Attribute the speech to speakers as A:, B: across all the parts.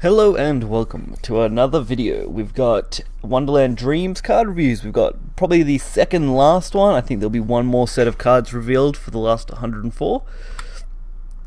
A: Hello and welcome to another video. We've got Wonderland Dreams card reviews. We've got probably the second last one. I think there'll be one more set of cards revealed for the last 104.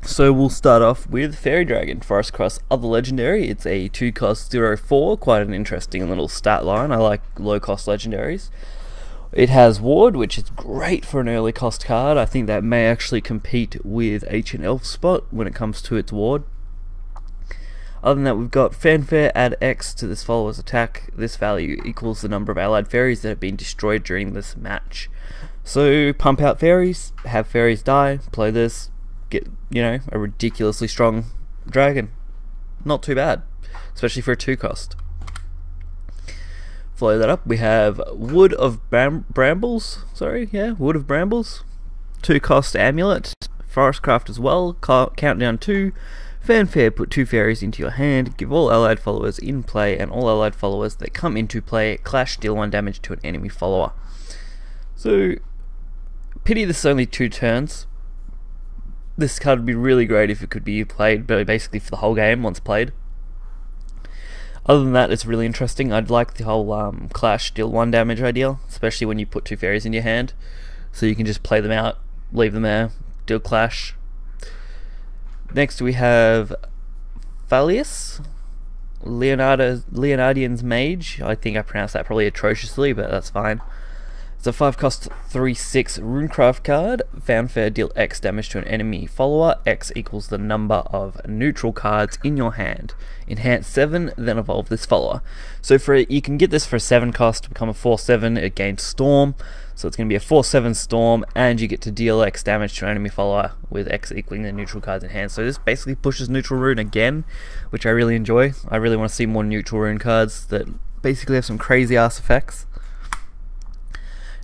A: So we'll start off with Fairy Dragon, Forest Cross Other Legendary. It's a 2-cost 0/4, quite an interesting little stat line. I like low-cost legendaries. It has Ward, which is great for an early cost card. I think that may actually compete with Ancient Elf Spot when it comes to its Ward. Other than that, we've got Fanfare, add X to this follower's attack. This value equals the number of allied fairies that have been destroyed during this match. So pump out fairies, have fairies die, play this, get, a ridiculously strong dragon. Not too bad, especially for a 2-cost. Follow that up, we have Wood of Brambles. Wood of Brambles. 2-cost amulet, Forestcraft as well, countdown 2. Fanfare, put 2 fairies into your hand, give all allied followers in play and all allied followers that come into play clash, deal 1 damage to an enemy follower. So, pity this is only 2 turns. This card would be really great if it could be played basically for the whole game once played. Other than that, it's really interesting. I'd like the whole clash, deal 1 damage idea, especially when you put 2 fairies in your hand. So you can just play them out, leave them there, deal clash. Next we have Phalius, Leonardian's Mage. I think I pronounced that probably atrociously, but that's fine. It's a 5-cost 3/6 Runecraft card. Fanfare, deal X damage to an enemy follower. X equals the number of neutral cards in your hand. Enhance 7, then evolve this follower. So you can get this for a 7-cost to become a 4/7. It gains Storm. So it's going to be a 4/7 Storm, and you get to deal X damage to an enemy follower with X equaling the neutral cards in hand. So this basically pushes Neutral Rune again, which I really enjoy. I really want to see more Neutral Rune cards that basically have some crazy ass effects.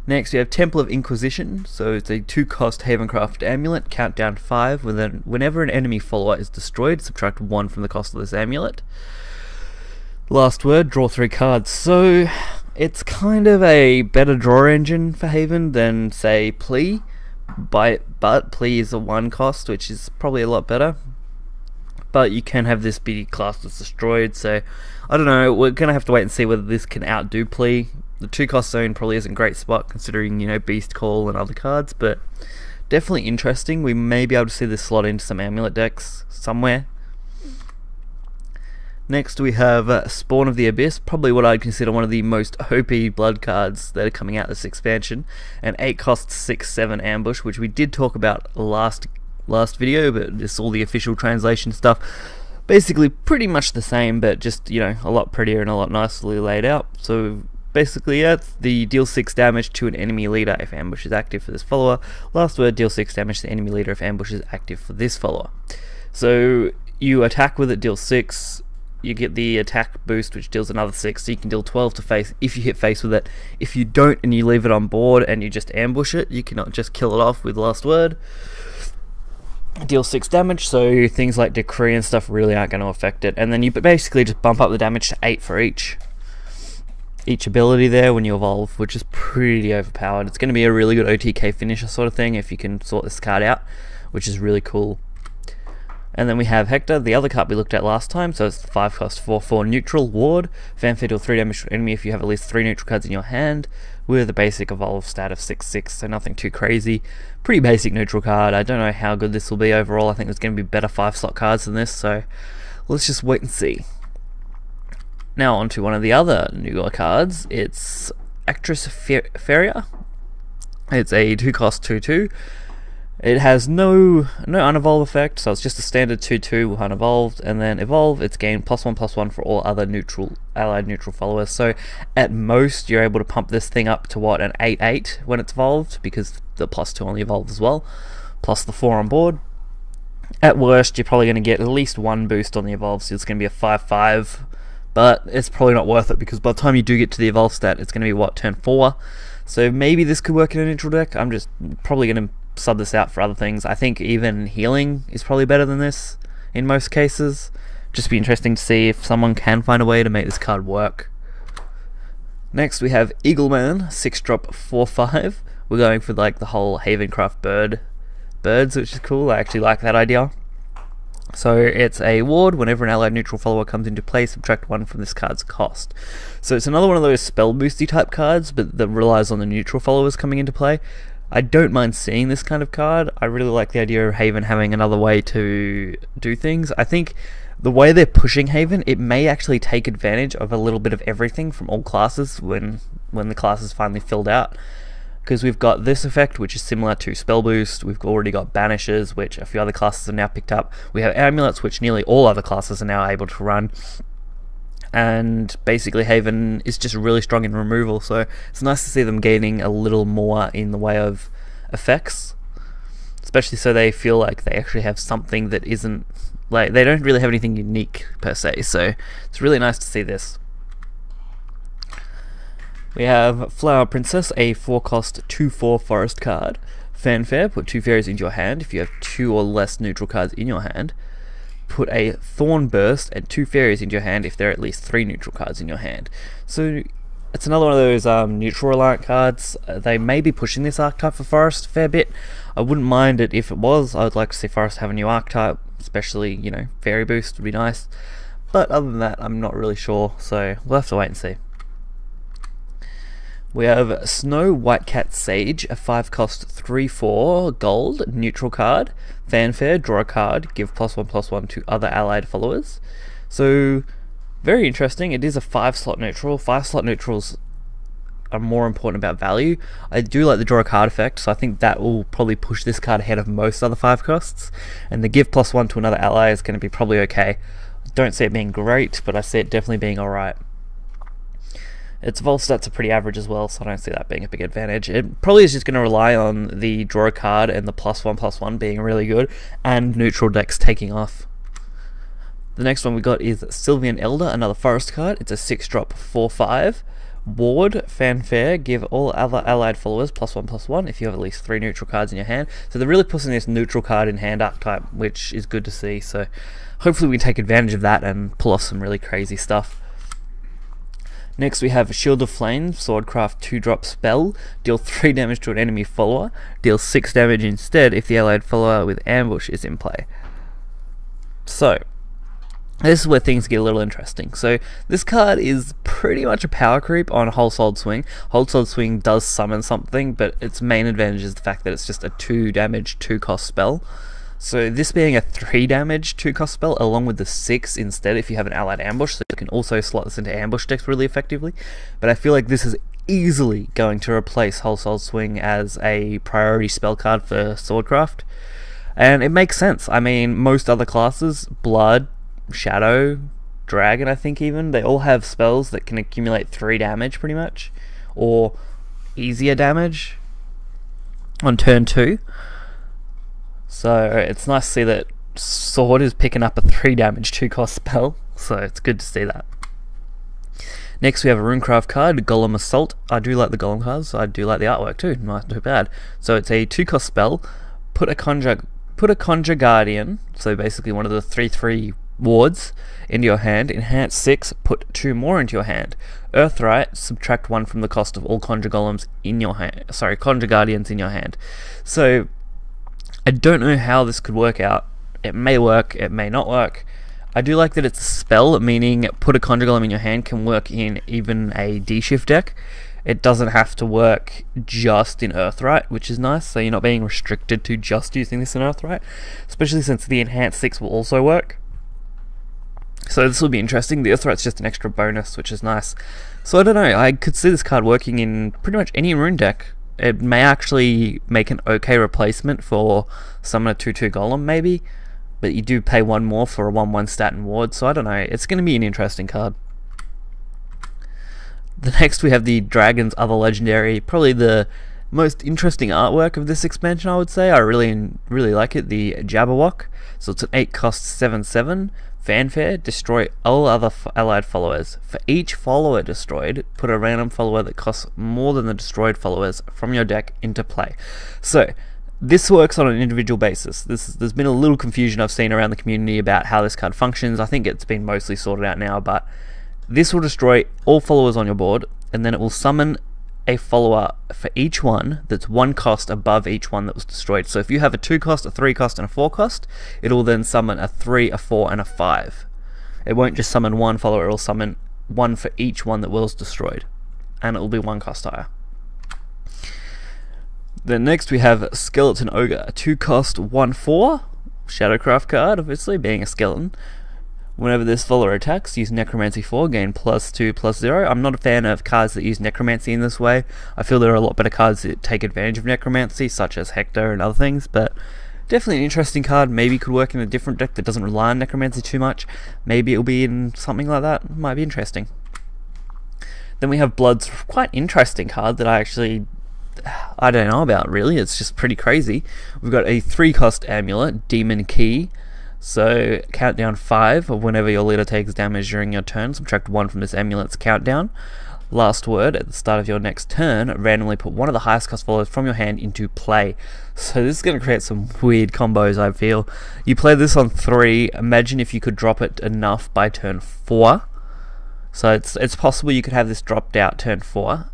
A: Next we have Temple of Inquisition. So it's a 2-cost Havencraft amulet, countdown 5. Whenever an enemy follower is destroyed, subtract 1 from the cost of this amulet. Last word, draw 3 cards. So it's kind of a better draw engine for Haven than, say, Plea, but Plea is a 1-cost, which is probably a lot better. But you can have this be classed as destroyed, so I don't know, we're going to have to wait and see whether this can outdo Plea. The 2-cost zone probably isn't a great spot considering, Beast Call and other cards, but definitely interesting. We may be able to see this slot into some amulet decks somewhere. Next we have Spawn of the Abyss, probably what I'd consider one of the most OP blood cards that are coming out this expansion. An 8-cost 6/7 ambush, which we did talk about last video, but just all the official translation stuff. Basically pretty much the same, but just, a lot prettier and a lot nicely laid out. So basically, the deal 6 damage to an enemy leader if ambush is active for this follower. Last word, deal 6 damage to enemy leader if ambush is active for this follower. So you attack with it, deal 6. You get the attack boost, which deals another 6, so you can deal 12 to face if you hit face with it. If you don't and you leave it on board and you just ambush it, you cannot just kill it off with last word. Deal 6 damage, so things like Decree and stuff really aren't going to affect it. And then you basically just bump up the damage to 8 for each ability there when you evolve, which is pretty overpowered. It's going to be a really good OTK finisher sort of thing if you can sort this card out, which is really cool. And then we have Hector, the other card we looked at last time, so it's the 5-cost 4/4 neutral Ward. Fanfare, deal 3 damage to an enemy if you have at least 3 neutral cards in your hand, with a basic evolve stat of 6/6, so nothing too crazy. Pretty basic neutral card. I don't know how good this will be overall. I think there's going to be better 5-slot cards than this, so let's just wait and see. Now on to one of the other newer cards. It's Actress Feria. It's a 2-cost 2/2. It has no unevolve effect, so it's just a standard 2/2 unevolved, and then evolve, it's gained +1/+1 for all other allied neutral followers. So at most you're able to pump this thing up to an 8/8 when it's evolved, because the +2 only evolves as well, plus the 4 on board. At worst you're probably going to get at least 1 boost on the evolve, so it's going to be a 5/5, but it's probably not worth it because by the time you do get to the evolve stat, it's going to be turn 4. So maybe this could work in a neutral deck. I'm just probably going to sub this out for other things. I think even healing is probably better than this in most cases. Just be interesting to see if someone can find a way to make this card work. Next we have Eagleman, 6-drop 4/5. We're going for the whole Havencraft birds, which is cool. I actually like that idea. So it's a ward. Whenever an allied neutral follower comes into play, subtract 1 from this card's cost. So it's another one of those spell boosty type cards, but that relies on the neutral followers coming into play. I don't mind seeing this kind of card. I really like the idea of Haven having another way to do things. I think the way they're pushing Haven, it may actually take advantage of a little bit of everything from all classes when the class is finally filled out. Because we've got this effect, which is similar to Spell Boost. We've already got Banishes, which a few other classes have now picked up. We have Amulets, which nearly all other classes are now able to run. And basically Haven is just really strong in removal, so it's nice to see them gaining a little more in the way of effects. Especially so they feel like they actually have something that isn't... like, they don't really have anything unique, per se, so it's really nice to see this. We have Flower Princess, a 4-cost 2/4 forest card. Fanfare, put 2 fairies into your hand. If you have 2 or less neutral cards in your hand, put a Thorn Burst and 2 fairies into your hand if there are at least 3 neutral cards in your hand. So it's another one of those neutral reliant cards. They may be pushing this archetype for Forest a fair bit. I wouldn't mind it if it was. I would like to see Forest have a new archetype, especially, you know, Fairy Boost would be nice. But other than that, I'm not really sure, so we'll have to wait and see. We have Snow Whitecat Sage, a 5-cost 3/4 gold neutral card. Fanfare, draw a card, give +1/+1 to other allied followers. So, very interesting. It is a 5-slot neutral. 5-slot neutrals are more important about value. I do like the draw a card effect, so I think that will probably push this card ahead of most other 5 costs. And the give +1 to another ally is going to be probably okay. I don't see it being great, but I see it definitely being alright. Its vol stats are pretty average as well, so I don't see that being a big advantage. It probably is just going to rely on the draw a card and the +1/+1 being really good, and neutral decks taking off. The next one we got is Sylvian Elder, another forest card. It's a 6-drop 4/5. Ward, Fanfare, give all other allied followers +1/+1 if you have at least 3 neutral cards in your hand. So they're really pushing this neutral card in hand archetype, which is good to see. So hopefully we can take advantage of that and pull off some really crazy stuff. Next we have Shield of Flame, Swordcraft 2-drop spell. Deal 3 damage to an enemy follower. Deal 6 damage instead if the allied follower with Ambush is in play. So, this is where things get a little interesting. So, this card is pretty much a power creep on Whole Souled Swing. Whole Souled Swing does summon something, but its main advantage is the fact that it's just a 2 damage, 2-cost spell. So this being a 3 damage 2-cost spell along with the 6 instead if you have an allied ambush, so you can also slot this into ambush decks really effectively. But I feel like this is easily going to replace Whole Souled Swing as a priority spell card for Swordcraft. And it makes sense. I mean, most other classes, Blood, Shadow, Dragon I think even, they all have spells that can accumulate 3 damage pretty much, or easier damage on turn 2. So it's nice to see that Sword is picking up a 3 damage 2-cost spell, so it's good to see that. Next we have a Runecraft card, Golem Assault. I do like the Golem cards, I do like the artwork too, not too bad. So it's a 2-cost spell, put a Conjure Guardian, so basically one of the 3/3 wards, into your hand. Enhance 6, put 2 more into your hand. Earthright, subtract 1 from the cost of all Conjure Golems in your hand. Sorry, Conjure Guardians in your hand. So I don't know how this could work out. It may work, it may not work. I do like that it's a spell, meaning put a Conjure Golem in your hand can work in even a D-Shift deck. It doesn't have to work just in Earthright, which is nice, so you're not being restricted to just using this in Earthright, especially since the Enhanced 6 will also work. So this will be interesting. The Earthright's just an extra bonus, which is nice. So I don't know, I could see this card working in pretty much any rune deck. It may actually make an okay replacement for Summon a 2/2 Golem maybe, but you do pay 1 more for a 1/1 stat and ward, so I don't know, it's going to be an interesting card. The next we have the Dragon's Other Legendary, probably the most interesting artwork of this expansion I would say. I really like it, the Jabberwock. So it's an 8-cost 7/7. Fanfare, destroy all other allied followers. For each follower destroyed, put a random follower that costs more than the destroyed followers from your deck into play. So, this works on an individual basis. There's been a little confusion I've seen around the community about how this card functions. I think it's been mostly sorted out now, but this will destroy all followers on your board, and then it will summon a follower for each one that's one cost above each one that was destroyed. So if you have a 2 cost, a 3 cost, and a 4 cost, it will then summon a 3, a 4, and a 5. It won't just summon one follower, it will summon one for each one that was destroyed, and it will be 1 cost higher. Then next we have Skeleton Ogre, a 2 cost 1/4 Shadowcraft card, obviously being a skeleton. Whenever this follower attacks, use Necromancy 4, gain +2/+0. I'm not a fan of cards that use Necromancy in this way. I feel there are a lot better cards that take advantage of Necromancy, such as Hector and other things, but definitely an interesting card. Maybe could work in a different deck that doesn't rely on Necromancy too much. Maybe it'll be in something like that. Might be interesting. Then we have Blood's quite interesting card that I don't know about, really. It's just pretty crazy. We've got a 3 cost amulet, Demon Key. So count down 5 of whenever your leader takes damage during your turn. Subtract 1 from this amulet's countdown. Last word, at the start of your next turn, randomly put one of the highest cost followers from your hand into play. So this is going to create some weird combos, I feel. You play this on 3. Imagine if you could drop it enough by turn 4. So it's possible you could have this dropped out turn 4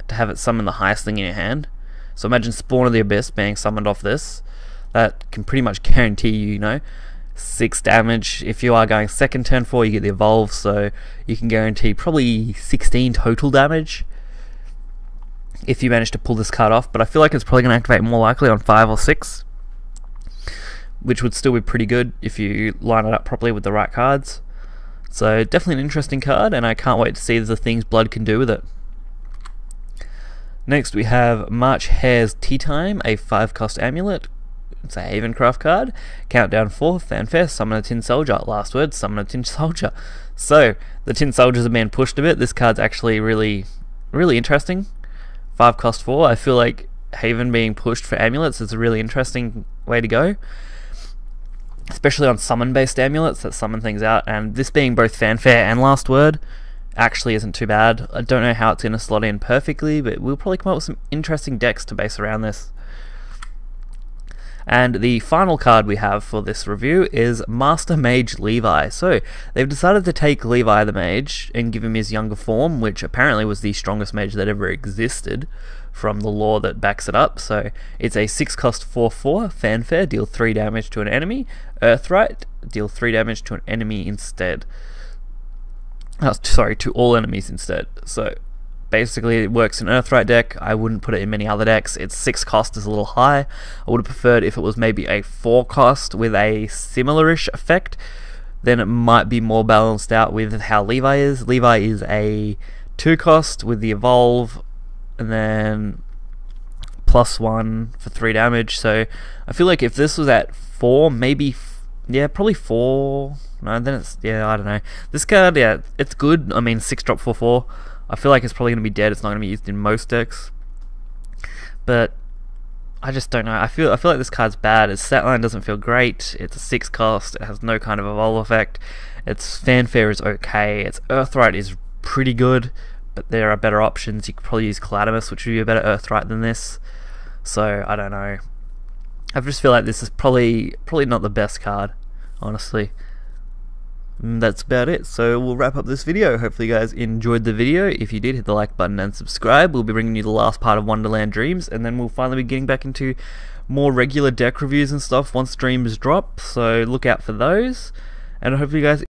A: to have it summon the highest thing in your hand. So imagine Spawn of the Abyss being summoned off this. That can pretty much guarantee you, 6 damage. If you are going second turn 4, you get the evolve, so you can guarantee probably 16 total damage if you manage to pull this card off. But I feel like it's probably going to activate more likely on 5 or 6, which would still be pretty good if you line it up properly with the right cards. So definitely an interesting card, and I can't wait to see the things Blood can do with it. Next we have March Hare's Tea Time, a 5 cost amulet. It's a Havencraft card. Countdown 4, fanfare, summon a Tin Soldier. Last word, summon a Tin Soldier. So, the Tin Soldiers are being pushed a bit. This card's actually really, really interesting. 5 cost 4. I feel like Haven being pushed for amulets is a really interesting way to go. Especially on summon-based amulets that summon things out. And this being both fanfare and last word actually isn't too bad. I don't know how it's going to slot in perfectly, but we'll probably come up with some interesting decks to base around this. And the final card we have for this review is Master Mage Levi. So they've decided to take Levi the Mage and give him his younger form, which apparently was the strongest mage that ever existed from the lore that backs it up. So it's a 6 cost 4/4 fanfare, deal 3 damage to an enemy. Earthright, deal 3 damage to an enemy instead. To all enemies instead. So basically it works in Earthright deck. I wouldn't put it in many other decks. Its 6 cost is a little high. I would have preferred if it was maybe a 4 cost with a similar-ish effect. Then it might be more balanced out with how Levi is. Levi is a 2 cost with the evolve, and then +1 for 3 damage. So I feel like if this was at 4, maybe, probably 4. No, then it's, I don't know. This card, it's good. I mean, 6 drop 4/4. I feel like it's probably going to be dead. It's not going to be used in most decks. But I just don't know. I feel like this card's bad. Its stat line doesn't feel great. It's a 6 cost. It has no kind of evolve effect. Its fanfare is okay. Its Earthright is pretty good, but there are better options. You could probably use Caladimus, which would be a better Earthright than this. So I don't know. I just feel like this is probably not the best card, honestly. That's about it. So we'll wrap up this video. Hopefully you guys enjoyed the video. If you did, hit the like button and subscribe. We'll be bringing you the last part of Wonderland Dreams, and then we'll finally be getting back into more regular deck reviews and stuff once Dreams drop, so look out for those. And I hope you guys